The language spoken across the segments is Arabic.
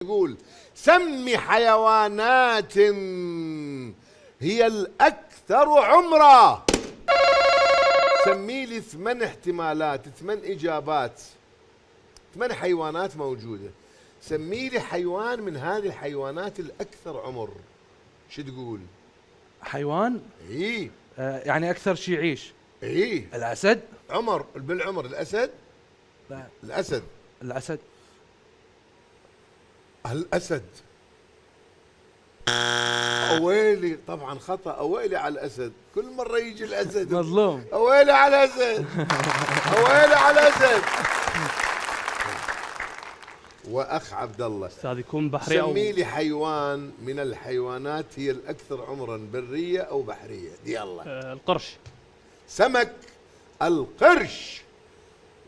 يقول سمي حيوانات هي الأكثر عمرا. سمي لي 8 احتمالات، 8 إجابات، 8 حيوانات موجودة. سمي لي حيوان من هذه الحيوانات الأكثر عمر. شو تقول؟ حيوان؟ إيه يعني أكثر شيء يعيش. إيه الأسد؟ عمر بالعمر. الأسد؟ لا. الأسد. الأسد. الأسد. أويلي، طبعا خطأ. أويلي على الأسد، كل مرة يجي الأسد. مظلوم. أويلي على الأسد. أويلي على الأسد. وأخ عبد الله، استاذ يكون بحري او سمي لي حيوان من الحيوانات هي الأكثر عمرا، برية أو بحرية. يلا. القرش. سمك القرش.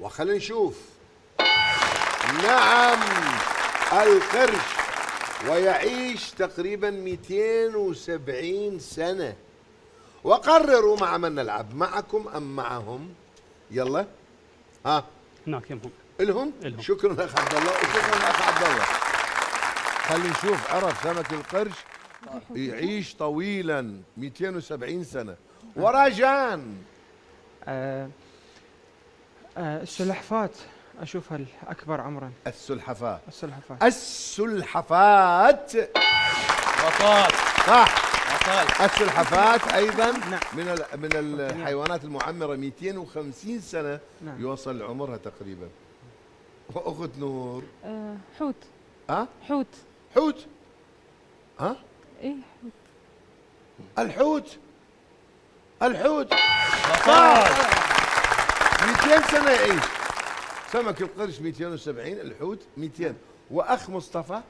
وخلينا نشوف. نعم القرش، ويعيش تقريبا 270 سنة. وقرروا مع من نلعب، معكم أم معهم؟ يلا ها. هناك يمهم. الهم. شكرا أخ عبد الله، وشكرا أخ عبد الله. خلينا نشوف. عرف سمك القرش يعيش طويلا 270 سنة. وراجان. السلحفات أشوفها الأكبر عمرا. السلحفاة. السلحفات. السلحفات. بطال. صح. بطال. السلحفات أيضا نعم. من الحيوانات المعمرة 250 سنة. نعم. يوصل عمرها تقريبا. وأخت نور. حوت. ها؟ حوت. حوت. ها؟ ايه حوت. الحوت. الحوت. صح. 200 سنة يعيش. سمك القرش 270، الحوت 200. وأخ مصطفى.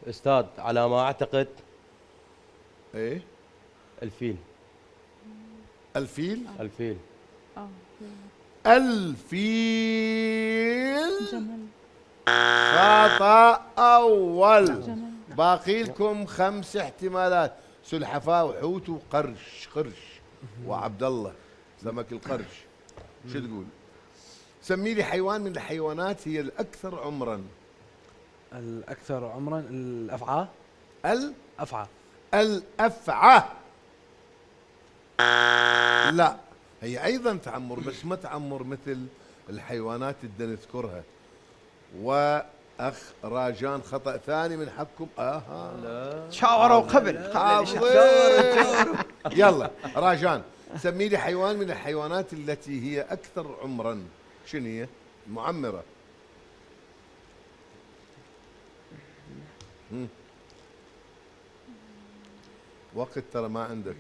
استاذ على ما اعتقد ايه الفيل. الفيل. الفيل. الفيل. جمل. خطأ أول. جمل. باقي لكم 5 احتمالات. سلحفاة وحوت وقرش. قرش. وعبد الله سمك القرش. شو تقول؟ سمي لي حيوان من الحيوانات هي الأكثر عمرا. الأكثر عمرا الأفعى. أفعى. الأفعى. لا، هي أيضا تعمر بس ما تعمر مثل الحيوانات اللي نذكرها. وأخ راجان خطأ ثاني من حقكم. شاوروا قبل يلا راجان، سمي لي حيوان من الحيوانات التي هي أكثر عمرا. شنو هي؟ معمرة. وقت ترى ما عندك.